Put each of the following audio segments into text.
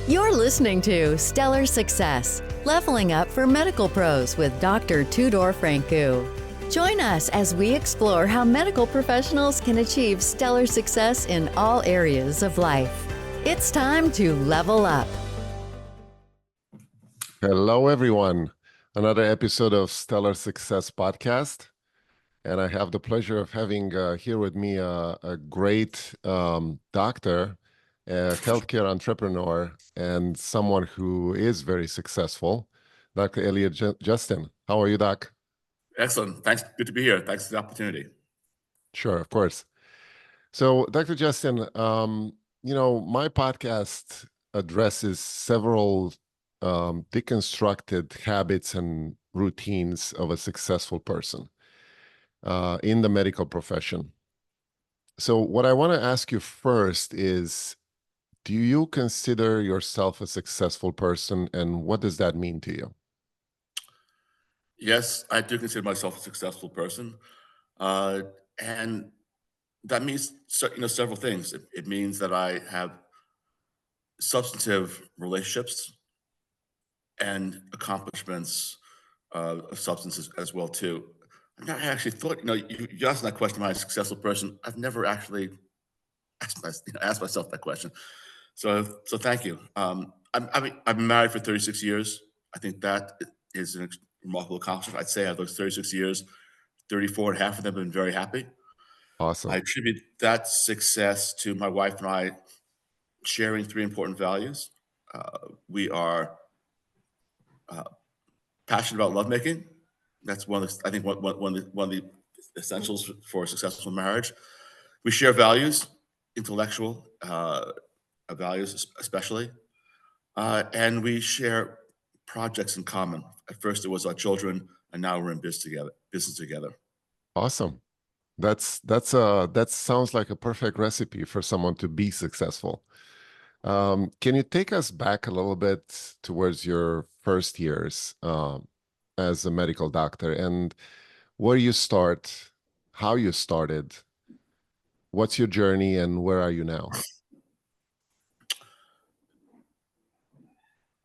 You're listening to Stellar Success, Leveling Up for Medical Pros with Dr. Tudor Francu. Join us as we explore how medical professionals can achieve stellar success in all areas of life. It's time to level up. Hello, everyone. Another episode of Stellar Success Podcast. And I have the pleasure of having here with me a great doctor, a healthcare entrepreneur, and someone who is very successful, Dr. Elliot Justin. How are you, Doc? Excellent. Thanks. Good to be here. Thanks for the opportunity. Sure, of course. So, Dr. Justin, my podcast addresses several deconstructed habits and routines of a successful person in the medical profession. So what I want to ask you first is, do you consider yourself a successful person, and what does that mean to you? Yes, I do consider myself a successful person, and that means several things. It means that I have substantive relationships and accomplishments of substance as well too. I actually thought, you asked that question, am I a successful person? I've never actually asked myself that question. So thank you. I've been married for 36 years. I think that is an remarkable accomplishment. I'd say out of those 36 years, 34 and a half of them have been very happy. Awesome. I attribute that success to my wife and I sharing three important values. We are passionate about lovemaking. That's one of the essentials for a successful marriage. We share values, intellectual values especially, and we share projects in common. At first it was our children, and now we're in business together. Awesome. That sounds like a perfect recipe for someone to be successful. Can you take us back a little bit towards your first years as a medical doctor, and where you start, how you started, what's your journey, and where are you now?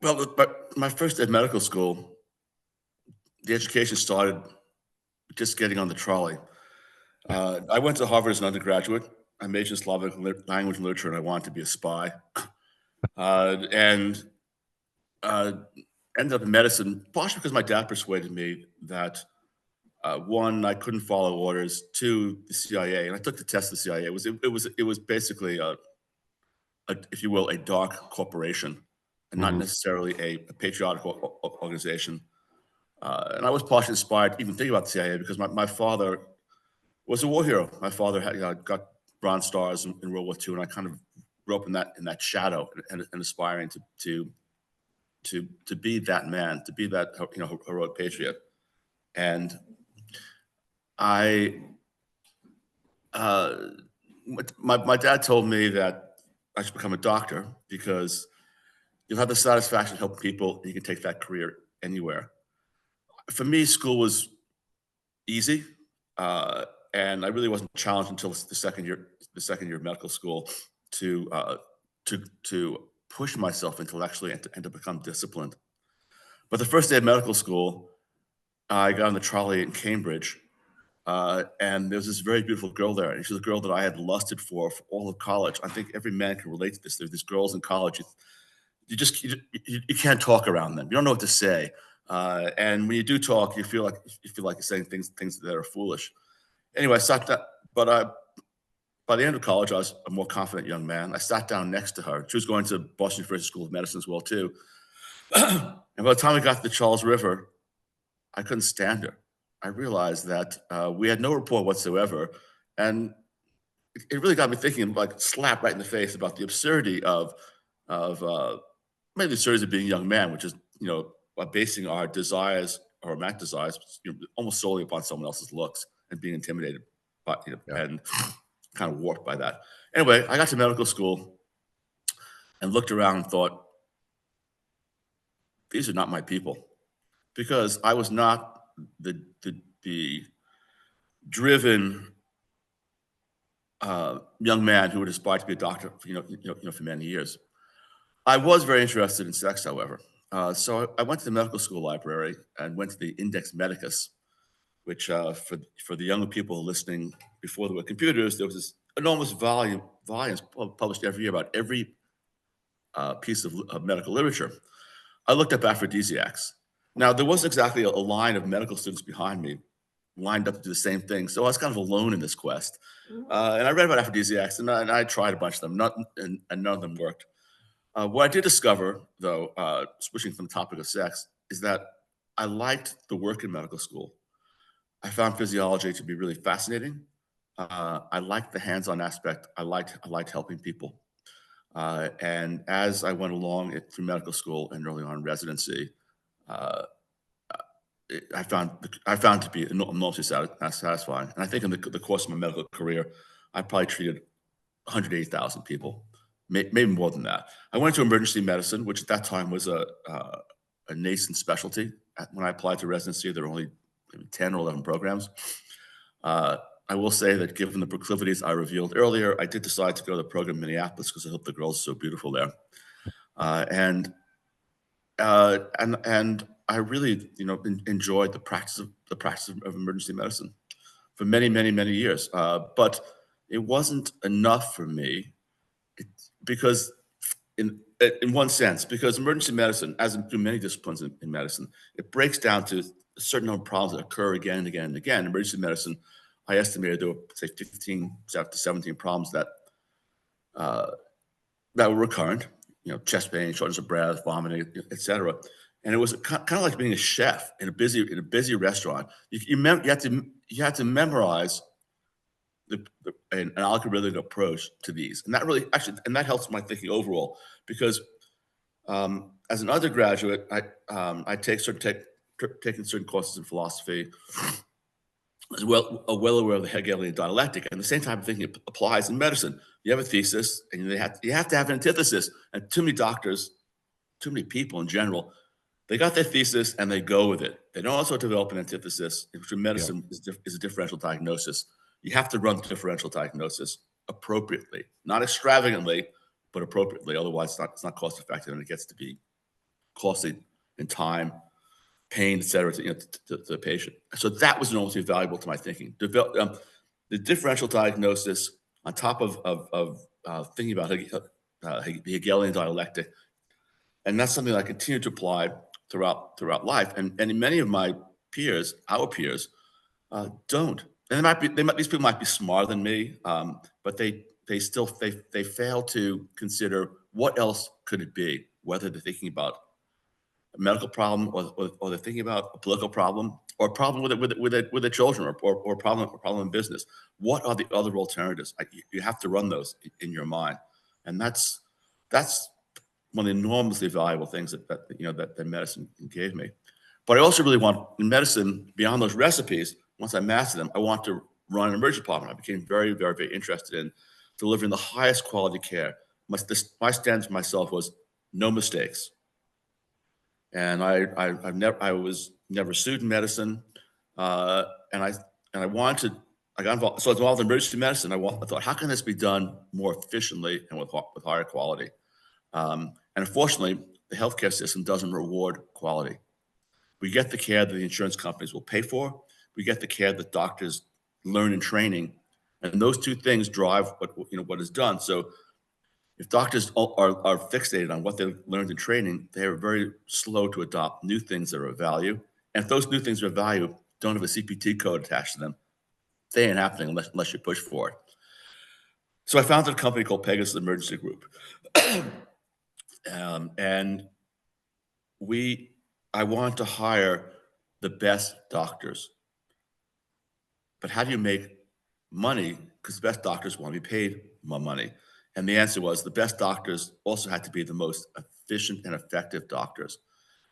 Well, my first day at medical school, the education started just getting on the trolley. I went to Harvard as an undergraduate. I majored in Slavic language and literature, and I wanted to be a spy. And ended up in medicine, partially because my dad persuaded me that one, I couldn't follow orders. Two, the CIA, and I took the test of the CIA. It was basically if you will, a dark corporation, and not necessarily a patriotic organization. And I was partially inspired to even think about the CIA because my father was a war hero. My father had got Bronze Stars in World War II, and I kind of grew up in that shadow and aspiring to be that man, to be that heroic patriot. And my dad told me that I should become a doctor because you'll have the satisfaction of helping people, and you can take that career anywhere. For me, school was easy, and I really wasn't challenged until the second year of medical school to push myself intellectually and to become disciplined. But the first day of medical school, I got on the trolley in Cambridge, and there was this very beautiful girl there, and she was a girl that I had lusted for all of college. I think every man can relate to this. There's these girls in college, you can't talk around them. You don't know what to say, and when you do talk, you feel like you're saying things that are foolish. Anyway, I sat down, but by the end of college, I was a more confident young man. I sat down next to her. She was going to Boston University School of Medicine as well too. And by the time we got to the Charles River, I couldn't stand her. I realized that we had no rapport whatsoever, and it really got me thinking, like slap right in the face, about the absurdity of maybe the absurdity of being a young man, which is basing our desires, or romantic desires, almost solely upon someone else's looks and being intimidated by and kind of warped by that. Anyway, I got to medical school and looked around and thought, these are not my people, because I was not the driven young man who would aspire to be a doctor, for many years. I was very interested in sex, however. So I went to the medical school library and went to the Index Medicus, which for the younger people listening, before there were computers, there was this enormous volumes published every year about every piece of medical literature. I looked up aphrodisiacs. Now, there wasn't exactly a line of medical students behind me lined up to do the same thing, so I was kind of alone in this quest. And I read about aphrodisiacs, and I tried a bunch of them, and none of them worked. What I did discover, though, switching from the topic of sex, is that I liked the work in medical school. I found physiology to be really fascinating. I liked the hands-on aspect. I liked helping people. And as I went along through medical school and early on in residency, uh, I found to be enormously satisfying. And I think in the course of my medical career, I probably treated 180,000 people, maybe more than that. I went to emergency medicine, which at that time was a nascent specialty. When I applied to residency, there were only maybe 10 or 11 programs. I will say that given the proclivities I revealed earlier, I did decide to go to the program in Minneapolis because I thought the girls were so beautiful there. And I really, enjoyed the practice of emergency medicine for many, many, many years. But it wasn't enough for me because in one sense, because emergency medicine, as in many disciplines in medicine, it breaks down to a certain number of problems that occur again and again and again. Emergency medicine, I estimated there were, say, 15 to 17 problems that were recurrent, chest pain, shortness of breath, vomiting, etc. And it was kind of like being a chef in a busy restaurant. You had to memorize an algorithmic approach to these, and that really that helps my thinking overall because as an undergraduate, I taken certain courses in philosophy, as well aware of the Hegelian dialectic. And at the same time, thinking it applies in medicine. You have a thesis, and you have to have an antithesis. And too many doctors, too many people in general, they got their thesis and they go with it. They don't also develop an antithesis, which in medicine is a differential diagnosis. You have to run differential diagnosis appropriately, not extravagantly, but appropriately. Otherwise, it's not cost effective, and it gets to be costly in time, pain, et cetera, to the patient. So that was enormously valuable to my thinking. The differential diagnosis on top of thinking about the Hegelian dialectic, and that's something that I continue to apply throughout life. And in many of my peers, our peers, don't. And these people might be smarter than me, but they fail to consider what else could it be, whether they're thinking about a medical problem or they're thinking about a political problem or a problem with their children or a problem in business. What are the other alternatives? You have to run those in your mind, and that's one of the enormously valuable things that medicine gave me. But I also really want in medicine, beyond those recipes, once I mastered them, I want to run an emergency department. I became very, very, very interested in delivering the highest quality care. My standard for myself was no mistakes. And I was never sued in medicine, and I wanted to. I got involved. So I was involved in emergency medicine. I thought, how can this be done more efficiently and with higher quality? And unfortunately, the healthcare system doesn't reward quality. We get the care that the insurance companies will pay for. We get the care that doctors learn in training, and those two things drive what is done. So if doctors are fixated on what they learned in training, they are very slow to adopt new things that are of value. And if those new things are of value don't have a CPT code attached to them, they ain't happening unless you push for it. So I founded a company called Pegasus Emergency Group. And I wanted to hire the best doctors. But how do you make money? Because the best doctors want to be paid more money. And the answer was the best doctors also had to be the most efficient and effective doctors.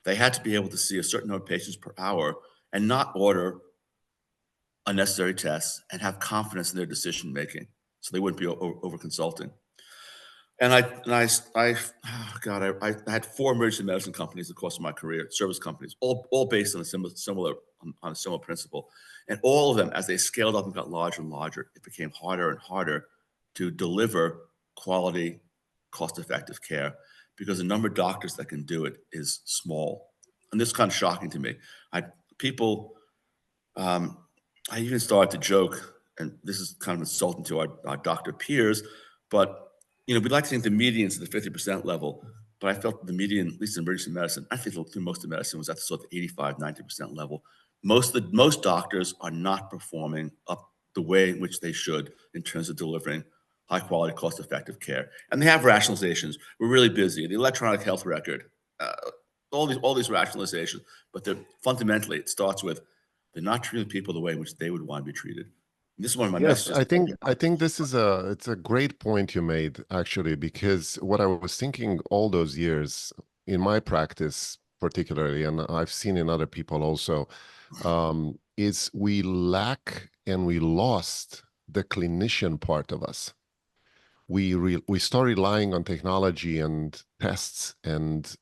They had to be able to see a certain number of patients per hour and not order unnecessary tests and have confidence in their decision making, so they wouldn't be over consulting. And I had 4 emergency medicine companies in the course of my career, service companies, all based on a similar principle. And all of them, as they scaled up and got larger and larger, it became harder and harder to deliver quality, cost-effective care because the number of doctors that can do it is small. And this is kind of shocking to me. I even started to joke, and this is kind of insulting to our doctor peers, but we'd like to think the median's at the 50% level, but I felt the median, at least in emergency medicine, I think through most of medicine, was at the sort of 85, 90% level. Most doctors are not performing up the way in which they should in terms of delivering high quality, cost effective care. And they have rationalizations. We're really busy. The electronic health record, all these rationalizations, but fundamentally it starts with they're not treating people the way in which they would want to be treated. And this is one of my Yes, messages. I think this is it's a great point you made, actually, because what I was thinking all those years in my practice particularly, and I've seen in other people also, is we lack and we lost the clinician part of us. We start relying on technology and tests and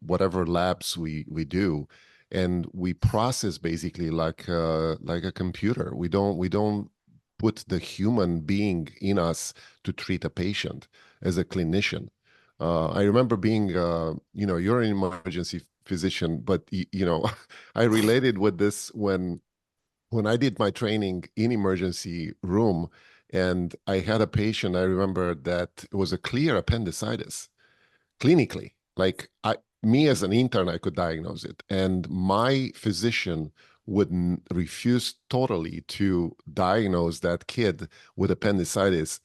whatever labs we do, and we process basically like a computer. We don't put the human being in us to treat a patient as a clinician. I remember being, you're an emergency physician, but I related with this when I did my training in emergency room, and I had a patient, I remember, that it was a clear appendicitis clinically. Like me as an intern, I could diagnose it. And my physician would refuse totally to diagnose that kid with appendicitis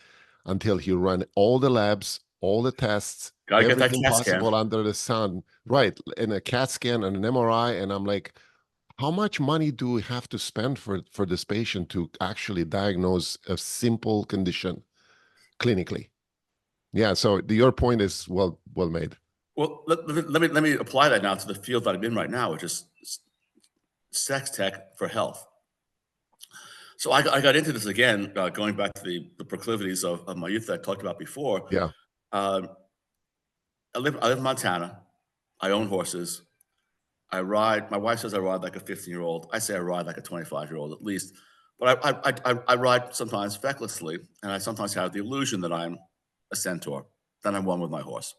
until he ran all the labs, all the tests, Gotta get that everything CAT scan. possible under the sun. Right. And a CAT scan and an MRI. And I'm like, how much money do we have to spend for this patient to actually diagnose a simple condition clinically? Yeah, so your point is well made. Well, let me apply that now to the field that I'm in right now, which is sex tech for health. So I got into this again, going back to the proclivities of my youth that I talked about before. Yeah. I live in Montana. I own horses. I ride. My wife says I ride like a 15-year-old. I say I ride like a 25-year-old at least. But I ride sometimes fecklessly, and I sometimes have the illusion that I'm a centaur, that I'm one with my horse.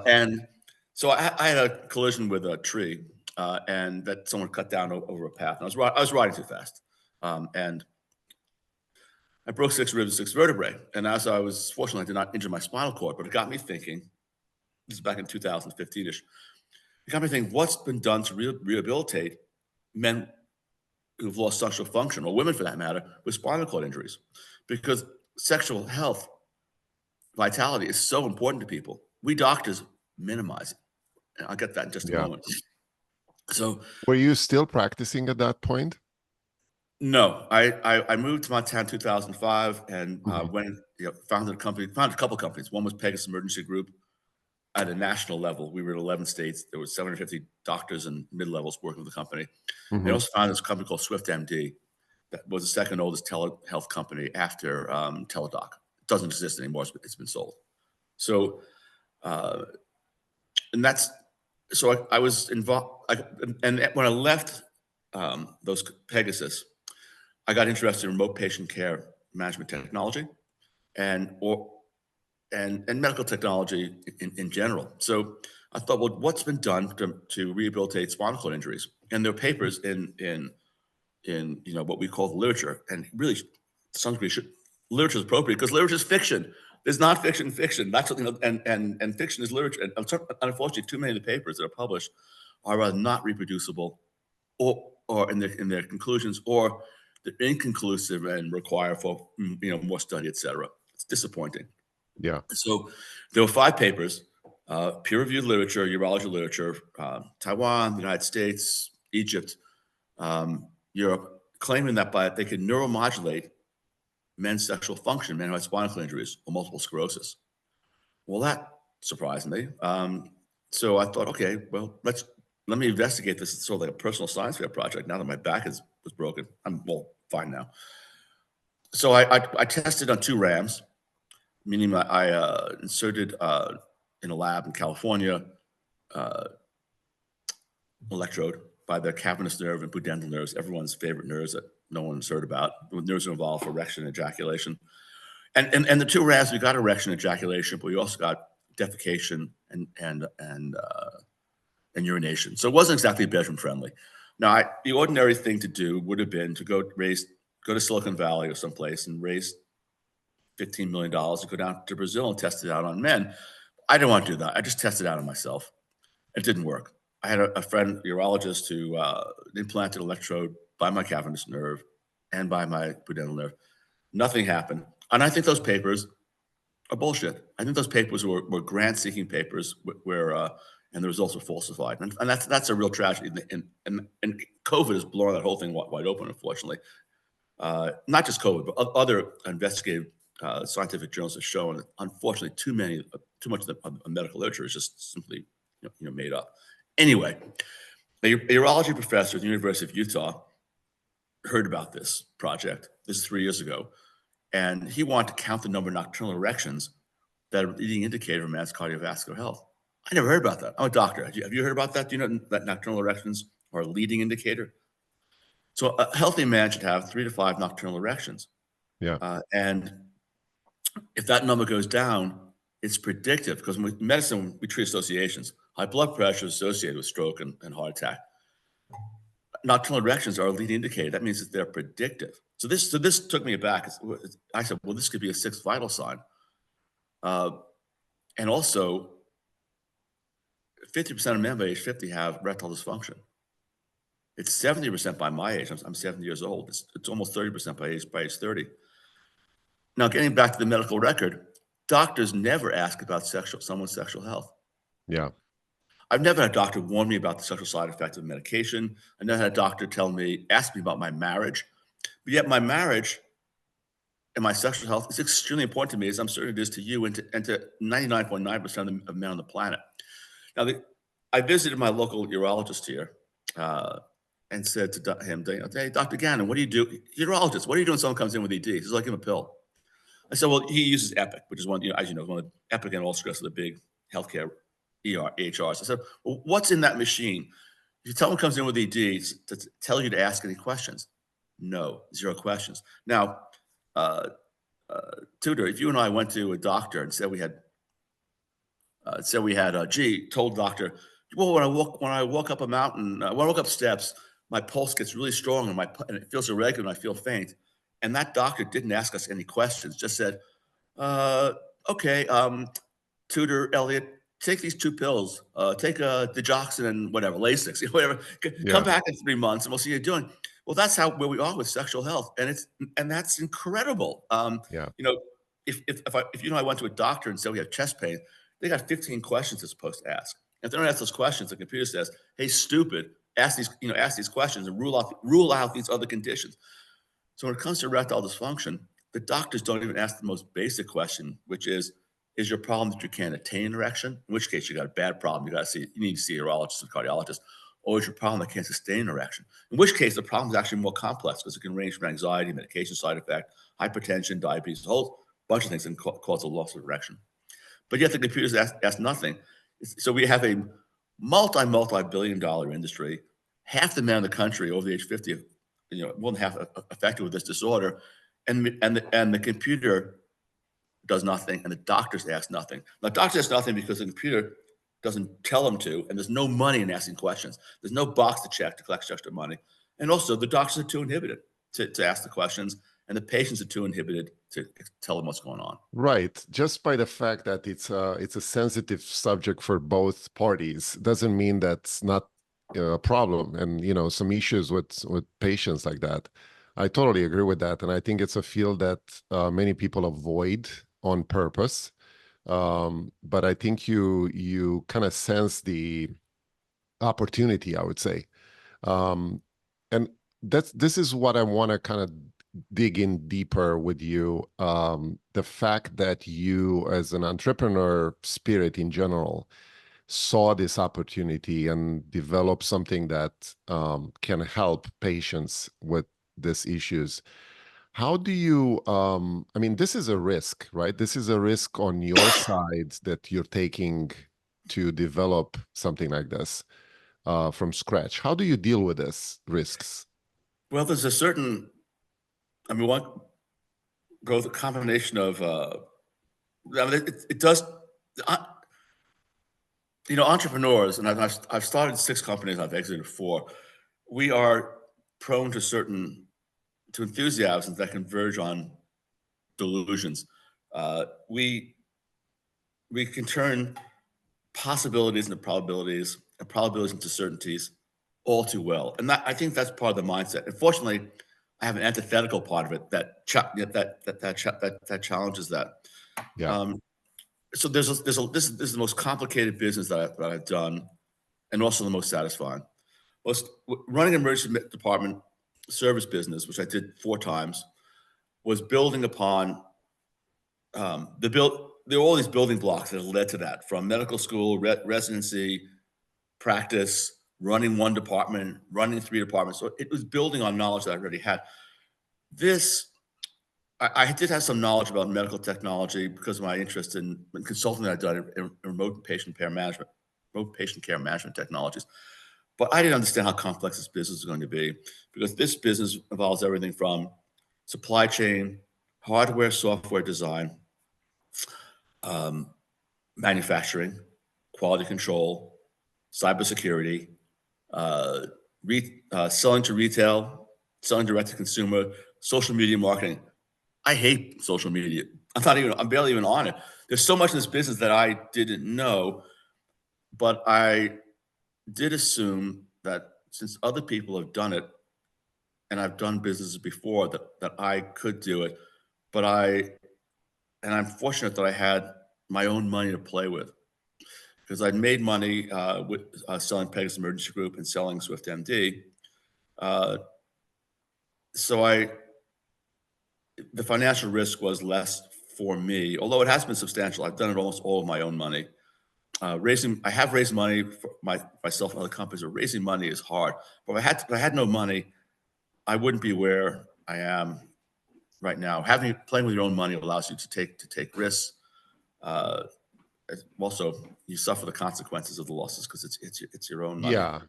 And so I had a collision with a tree, and that someone cut down over a path. And I was riding too fast, and I broke 6 ribs, 6 vertebrae. And as I was fortunately, I did not injure my spinal cord, but it got me thinking. This is back in 2015ish. It got me thinking, what's been done to rehabilitate men who've lost sexual function, or women for that matter, with spinal cord injuries? Because sexual health, vitality is so important to people. We doctors minimize it. And I'll get that in just a moment. So, were you still practicing at that point? No, I moved to Montana in 2005 and founded a couple companies. One was Pegasus Emergency Group. At a national level, we were in 11 states. There were 750 doctors and mid-levels working with the company. I also founded this company called Swift MD that was the second oldest telehealth company after Teladoc. It doesn't exist anymore. It's been sold. So, I was involved. And when I left those Pegasus, I got interested in remote patient care management technology and medical technology in general. So I thought, well, what's been done to rehabilitate spinal cord injuries? And there are papers in what we call the literature, and really, to some degree, literature is appropriate because literature is fiction. There's not fiction. That's something, and fiction is literature. And unfortunately, too many of the papers that are published are rather not reproducible, or in their conclusions, or they're inconclusive and require for more study, et cetera. It's disappointing. Yeah. So there were 5 papers, peer-reviewed literature, urology literature, Taiwan, the United States, Egypt, Europe, claiming that they could neuromodulate men's sexual function, men who had spinal cord injuries or multiple sclerosis. Well, that surprised me. So I thought, okay, well, let me investigate this. It's sort of like a personal science fair project. Now that my back was broken, I'm fine now. So I tested on 2 rams. Meaning I inserted in a lab in California electrode by the cavernous nerve and pudendal nerves, everyone's favorite nerves that no one's heard about. Nerves are involved for erection and ejaculation. And the 2 rams, we got erection and ejaculation, but we also got defecation and urination. So it wasn't exactly bedroom friendly. Now, the ordinary thing to do would have been to go to Silicon Valley or someplace and raise $15 million to go down to Brazil and test it out on men. I didn't want to do that. I just tested it out on myself. It didn't work. I had a friend, urologist, who implanted an electrode by my cavernous nerve and by my pudendal nerve. Nothing happened. And I think those papers are bullshit. I think those papers were grant-seeking papers where and the results were falsified. And that's a real tragedy. And COVID has blown that whole thing wide open, unfortunately. Not just COVID, but other investigative scientific journals have shown that, unfortunately, too much of the medical literature is just simply made up. Anyway, a urology professor at the University of Utah heard about this project. This is 3 years ago. And he wanted to count the number of nocturnal erections that are a leading indicator of a man's cardiovascular health. I never heard about that. I'm a doctor. Have you heard about that? Do you know that nocturnal erections are a leading indicator? So a healthy man should have 3 to 5 nocturnal erections. Yeah. And if that number goes down, it's predictive, because in medicine, we treat associations. High blood pressure is associated with stroke and heart attack. Nocturnal erections are a leading indicator. That means that they're predictive. So this took me aback. I said, well, this could be a sixth vital sign. And also, 50% of men by age 50 have erectile dysfunction. It's 70% by my age. I'm 70 years old. It's almost 30% by age 30. Now, getting back to the medical record, doctors never ask about someone's sexual health. Yeah. I've never had a doctor warn me about the sexual side effects of medication. I never had a doctor ask me about my marriage. But yet my marriage and my sexual health is extremely important to me, as I'm certain it is to you and to 99.9% of men on the planet. Now, I visited my local urologist here and said to him, hey, Dr. Gannon, what do you do? Urologist, what do you do when someone comes in with ED? He says, I give him a pill. I said, well, he uses Epic, which is one, as you know, one of Epic and Allscripts are the big healthcare EHRs. I said, well, what's in that machine? If someone comes in with ED, to tell you to ask any questions? No, 0 questions. Now, Tudor, if you and I went to a doctor and said we had, told the doctor, well, when I walk up a mountain, when I walk up steps, my pulse gets really strong and it feels irregular and I feel faint. And that doctor didn't ask us any questions, just said, okay, Tudor, Elliot, take these 2 pills, take digoxin and whatever, Lasix, whatever. Come back in 3 months and we'll see how you're doing. Well, that's where we are with sexual health, and that's incredible. If you know I went to a doctor and said we have chest pain, they got 15 questions they're supposed to ask. If they don't ask those questions, the computer says, "Hey, stupid, ask these questions and rule out these other conditions." So when it comes to erectile dysfunction, the doctors don't even ask the most basic question, which is your problem that you can't attain an erection? In which case you got a bad problem. You need to see a urologist and cardiologist. Or is your problem that can't sustain an erection? In which case the problem is actually more complex, because it can range from anxiety, medication side effect, hypertension, diabetes, a whole bunch of things that can cause a loss of erection. But yet the computers ask nothing. So we have a multi-billion-dollar industry. Half the men in the country over the age 50, more than half affected with this disorder, and the computer does nothing, and the doctors ask nothing. Now, doctors ask nothing because the computer doesn't tell them to, and there's no money in asking questions. There's no box to check to collect extra money. And also, the doctors are too inhibited to ask the questions, and the patients are too inhibited to tell them what's going on. Right. Just by the fact that it's a sensitive subject for both parties doesn't mean that's not a problem. And, some issues with patients like that. I totally agree with that. And I think it's a field that many people avoid on purpose. But I think you kind of sense the opportunity, I would say. And this is what I want to kind of dig in deeper with you. The fact that you, as an entrepreneur spirit in general, saw this opportunity and developed something that can help patients with these issues. How do you, this is a risk, right? This is a risk on your side that you're taking to develop something like this from scratch. How do you deal with these risks? Well, there's a certain, one goes a combination of, it does, Entrepreneurs, and I've started 6 companies, I've exited 4. We are prone to enthusiasms that converge on delusions. We can turn possibilities into probabilities and probabilities into certainties all too well. And I think that's part of the mindset. Unfortunately, I have an antithetical part of it that challenges that. Yeah. So this is the most complicated business that I've done, and also the most satisfying. Running an emergency department service business, which I did 4 times, was building upon there were all these building blocks that led to that, from medical school, residency, practice, running 1 department, running 3 departments. So it was building on knowledge that I already had. I did have some knowledge about medical technology because of my interest in consulting that I'd done in remote patient care management technologies. But I didn't understand how complex this business was going to be, because this business involves everything from supply chain, hardware, software design, manufacturing, quality control, cybersecurity, selling to retail, selling direct to consumer, social media marketing. I hate social media. I'm barely even on it. There's so much in this business that I didn't know, but I did assume that since other people have done it, and I've done businesses before, that I could do it. And I'm fortunate that I had my own money to play with, because I'd made money with selling Pegasus Emergency Group and selling SwiftMD. So the financial risk was less for me, although it has been substantial. I've done it almost all of my own money. I have raised money for myself and other companies. But raising money is hard. But if I had no money, I wouldn't be where I am right now. Playing with your own money allows you to take risks. Also, you suffer the consequences of the losses because it's your own money. Yeah,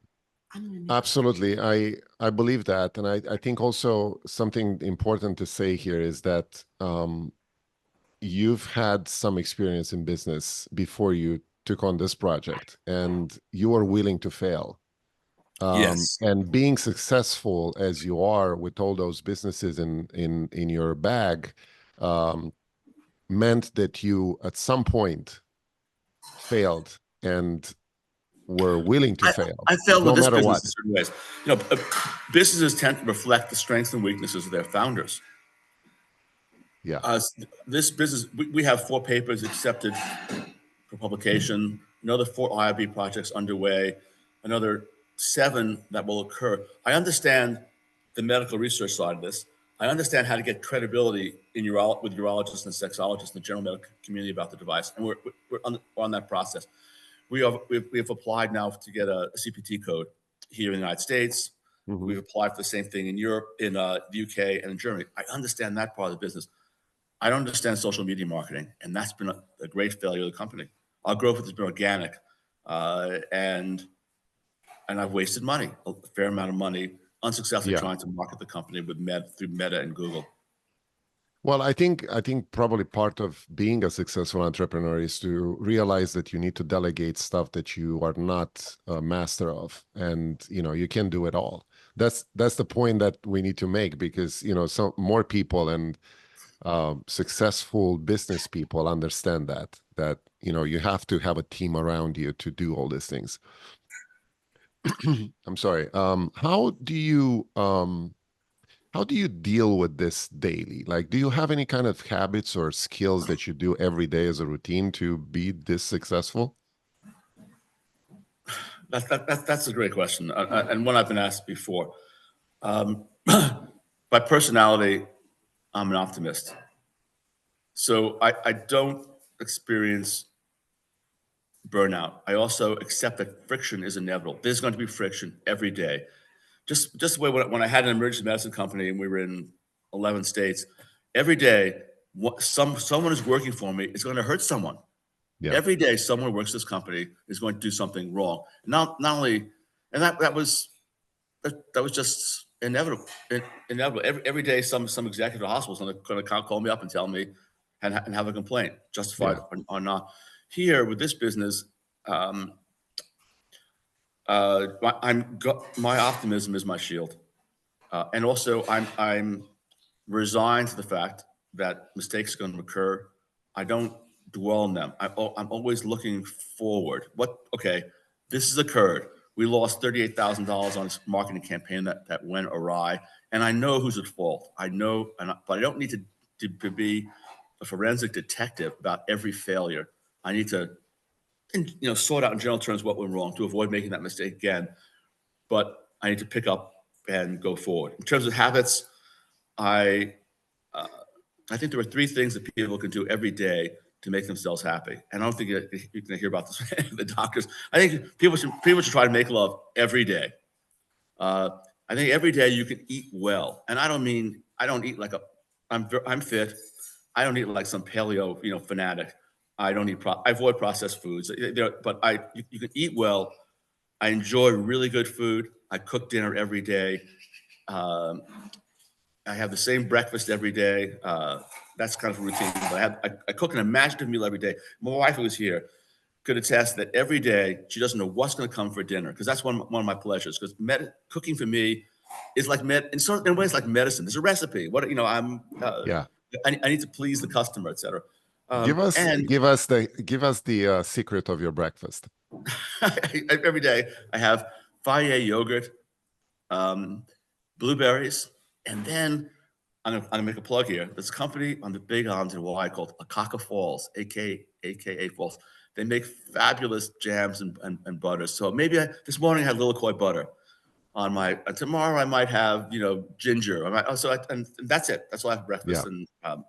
absolutely. I believe that. And I think also something important to say here is that you've had some experience in business before you took on this project, and you are willing to fail. Yes. And being successful as you are with all those businesses in your bag meant that you at some point failed and were willing to fail. I failed with no this matter business what. in certain ways. Businesses tend to reflect the strengths and weaknesses of their founders. Yeah. This business, we have 4 papers accepted for publication, another 4 IRB projects underway, another 7 that will occur. I understand the medical research side of this. I understand how to get credibility with urologists and sexologists and the general medical community about the device, and we're on that process. We have applied now to get a CPT code here in the United States. Mm-hmm. We've applied for the same thing in Europe, in the UK, and in Germany. I understand that part of the business. I don't understand social media marketing, and that's been a great failure of the company. Our growth has been organic, and I've wasted money, a fair amount of money, unsuccessfully trying to market the company through Meta and Google. Well, I think probably part of being a successful entrepreneur is to realize that you need to delegate stuff that you are not a master of, and you can do it all. That's the point that we need to make, because some more people and successful business people understand that you have to have a team around you to do all these things. I'm sorry. How do you deal with this daily? Like, do you have any kind of habits or skills that you do every day as a routine to be this successful? That's a great question, and one I've been asked before. By personality, I'm an optimist. So I don't experience burnout. I also accept that friction is inevitable. There's going to be friction every day. Just the way when I had an emergency medicine company and we were in 11 states, every day someone who's working for me is going to hurt someone. Yeah. Every day someone who works for this company is going to do something wrong. Not only, and that was just inevitable. Every day some executive at the hospital is going to call me up and tell me and have a complaint, justified or not. Here with this business, My optimism is my shield, and also I'm resigned to the fact that mistakes are going to occur. I don't dwell on them. I'm always looking forward. Okay, this has occurred. We lost $38,000 on this marketing campaign that went awry, and I know who's at fault. I know, but I don't need to be a forensic detective about every failure. I need to, sort out in general terms what went wrong to avoid making that mistake again. But I need to pick up and go forward. In terms of habits, I think there are three things that people can do every day to make themselves happy. And I don't think you're going to hear about this the doctors. I think people should try to make love every day. I think every day you can eat well, and I don't eat like I'm fit. I don't eat like some paleo fanatic. I avoid processed foods, but you can eat well. I enjoy really good food. I cook dinner every day. I have the same breakfast every day. That's kind of a routine. But I cook an imaginative meal every day. My wife, who was here, could attest that every day she doesn't know what's going to come for dinner, because that's one of my pleasures. Because cooking for me is like in ways like medicine. There's a recipe. Yeah. I need to please the customer, etc. Give us the secret of your breakfast. Every day I have Fage yogurt, blueberries, and then I'm gonna make a plug here. This company on the Big Island in Hawaii called Akaka Falls, aka Falls. They make fabulous jams and butters. So maybe this morning I had little koi butter on my. Tomorrow I might have ginger. And that's it. That's all I have for breakfast. Yeah. And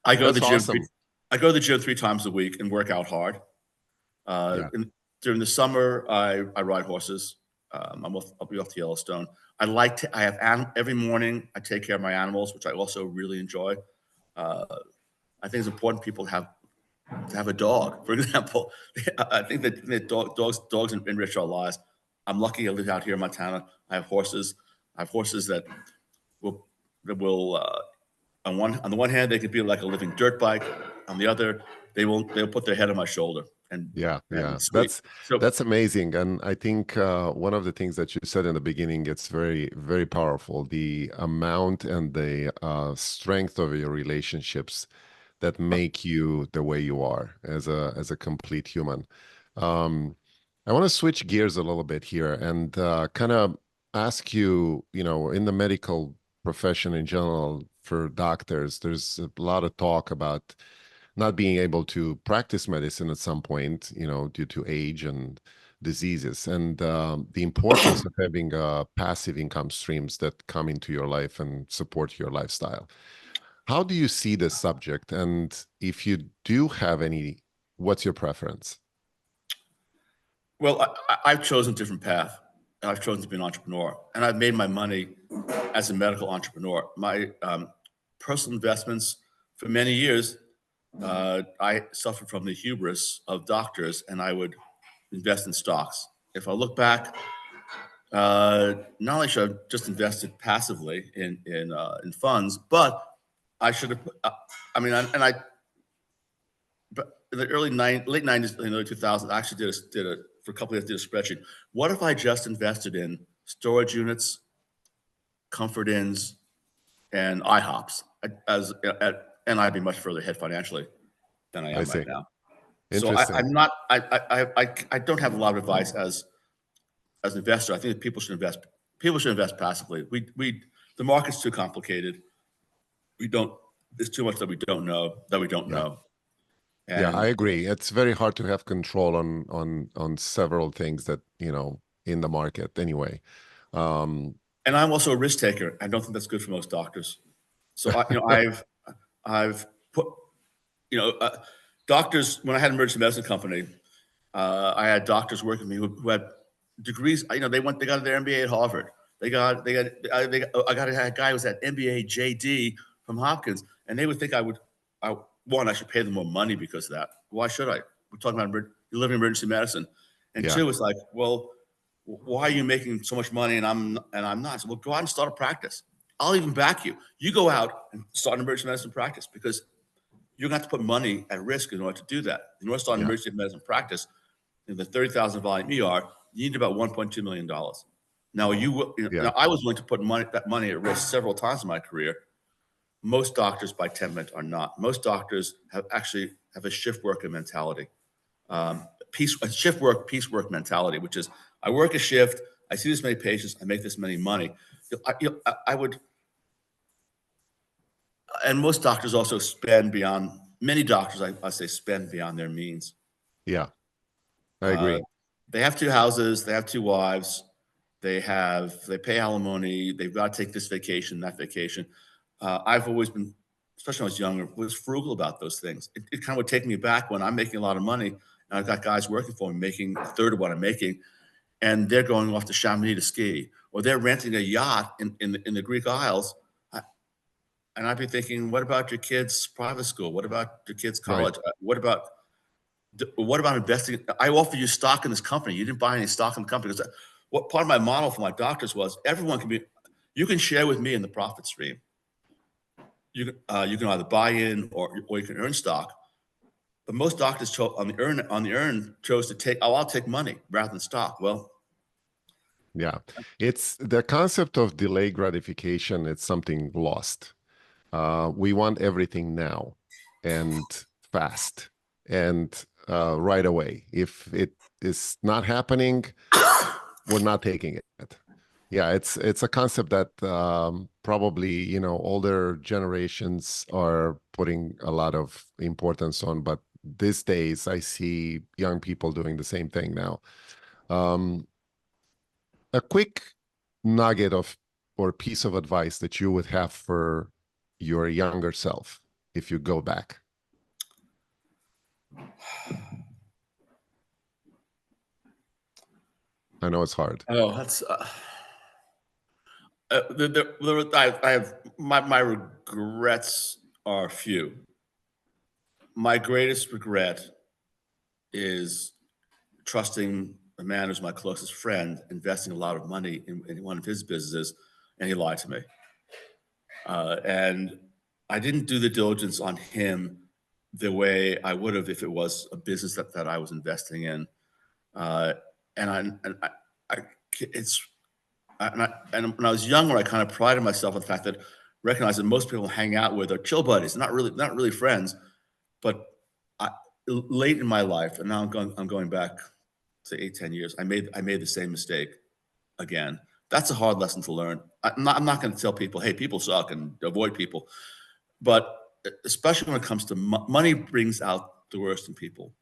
I go to the gym. Awesome. I go to the gym 3 times a week and work out hard. During the summer, I ride horses. I'll be off to Yellowstone. Every morning I take care of my animals, which I also really enjoy. I think it's important people to have a dog, for example. I think that dogs enrich our lives. I'm lucky I live out here in Montana. I have horses. I have horses that will on the one hand, they could be like a living dirt bike. On the other, they'll put their head on my shoulder. And that's amazing. And I think one of the things that you said in the beginning, it's very, very powerful. The amount and the strength of your relationships that make you the way you are as a complete human. I want to switch gears a little bit here and kind of ask you, in the medical profession in general, for doctors, there's a lot of talk about not being able to practice medicine at some point, due to age and diseases, and the importance of having passive income streams that come into your life and support your lifestyle. How do you see this subject? And if you do have any, what's your preference? Well, I've chosen a different path. I've chosen to be an entrepreneur, and I've made my money as a medical entrepreneur. My personal investments for many years, I suffered from the hubris of doctors, and I would invest in stocks. If I look back, not only should I have just invested passively in funds, but I should have. But in the late 90s, early 2000s, I actually did a for a couple of years, did a spreadsheet. What if I just invested in storage units, comfort inns, and IHOPs? And I'd be much further ahead financially than I am right now. So I'm not. I don't have a lot of advice as an investor. I think that people should invest. People should invest passively. The market's too complicated. There's too much that we don't know. And, I agree. It's very hard to have control on several things that in the market anyway. And I'm also a risk taker. I don't think that's good for most doctors. So I've put doctors. When I had an emergency medicine company, I had doctors working with me who had degrees. They got their MBA at Harvard. I got a guy who was at MBA JD from Hopkins, and they would think I should pay them more money because of that. Why should I? We're talking about delivering emergency medicine, and two, it's like, well, why are you making so much money and I'm not? So, well, go out and start a practice. I'll even back you. You go out and start an emergency medicine practice, because you're going to have to put money at risk in order to do that. In order to start an emergency medicine practice in the 30,000 volume ER, you need about $1.2 million. Now, Yeah. I was willing to put that money at risk several times in my career. Most doctors by temperament are not. Most doctors have a shift worker mentality, shift work, piecework mentality, which is I work a shift, I see this many patients, I make this many money. I would, and most doctors also spend beyond. Many doctors, I say, spend beyond their means. Yeah, I agree. They have 2 houses, they have 2 wives, they pay alimony, they've got to take this vacation, that vacation. I've always been, especially when I was younger, was frugal about those things. It kind of would take me back when I'm making a lot of money and I've got guys working for me making a third of what I'm making, and they're going off to Chamonix to ski, or they're renting a yacht in the Greek Isles. And I'd be thinking, what about your kids' private school? What about your kids' college? Right. What about investing? I offer you stock in this company. You didn't buy any stock in the company. Because what part of my model for my doctors was you can share with me in the profit stream. You can either buy in or you can earn stock. But most doctors on the earn chose to take, I'll take money rather than stock. Well, yeah, it's the concept of delayed gratification. It's something lost. We want everything now and fast and right away. If it is not happening, we're not taking it. Yeah, it's a concept that probably older generations are putting a lot of importance on, but these days I see young people doing the same thing now. A quick nugget or piece of advice that you would have for your younger self if you go back? I know it's hard. Oh, that's I have my regrets are few. My greatest regret is trusting a man who's my closest friend, investing a lot of money in one of his businesses, and he lied to me. And I didn't do the diligence on him the way I would have if it was a business that I was investing in. And when I was younger, I kind of prided myself on the fact that recognized that most people I hang out with are chill buddies, not really friends. But late in my life, and now I'm going back, say 8-10 years, I made the same mistake again. That's a hard lesson to learn. I'm not going to tell people, hey, people suck and avoid people. But especially when it comes to money, brings out the worst in people.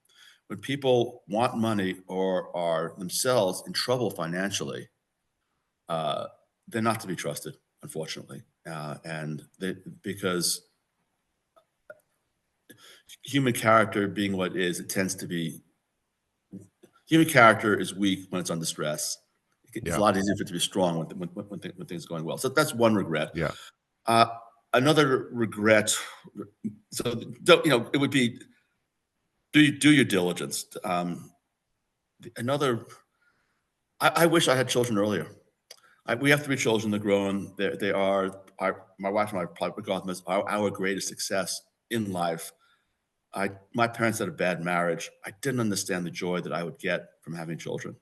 When people want money or are themselves in trouble financially, they're not to be trusted, unfortunately. Because human character being what it is, it tends to be, human character is weak when it's under stress. It's a lot easier for it to be strong when things are going well. So that's one regret. Yeah. Another regret, so it would be do your diligence. I wish I had children earlier. We have 3 children. They're grown. They are my wife and I probably regard them as our greatest success in life. My parents had a bad marriage. I didn't understand the joy that I would get from having children.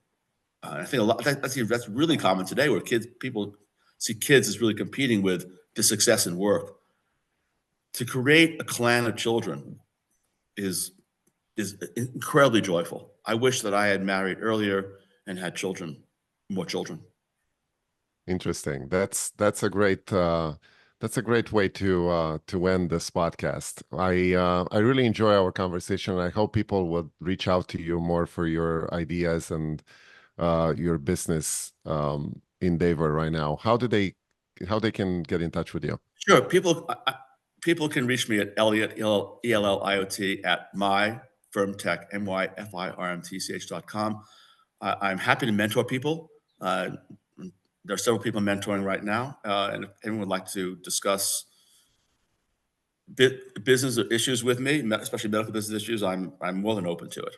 I think that's really common today, where people see kids as really competing with the success in work. To create a clan of children is incredibly joyful. I wish that I had married earlier and had more children. Interesting. That's a great way to end this podcast. I really enjoy our conversation. I hope people would reach out to you more for your ideas and your business endeavor right now. How they can get in touch with you? Sure. People can reach me at Elliot, ELLIOT, at myfirmtech, myfirmtch.com. I'm happy to mentor people. There are several people I'm mentoring right now. And if anyone would like to discuss business issues with me, especially medical business issues, I'm more than open to it.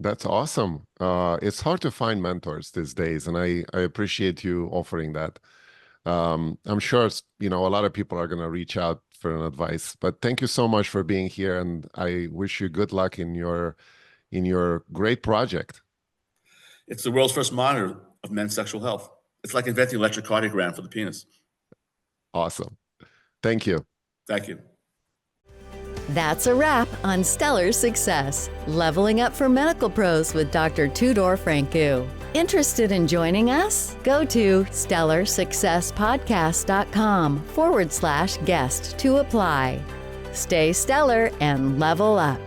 That's awesome. It's hard to find mentors these days, and I appreciate you offering that. I'm sure a lot of people are going to reach out for an advice, but thank you so much for being here, and I wish you good luck in your great project. It's the world's first monitor of men's sexual health. It's like inventing electrocardiogram for the penis. Awesome. Thank you. Thank you. That's a wrap on Stellar Success, Leveling Up for Medical Pros with Dr. Tudor Francu. Interested in joining us? Go to stellarsuccesspodcast.com/guest to apply. Stay stellar and level up.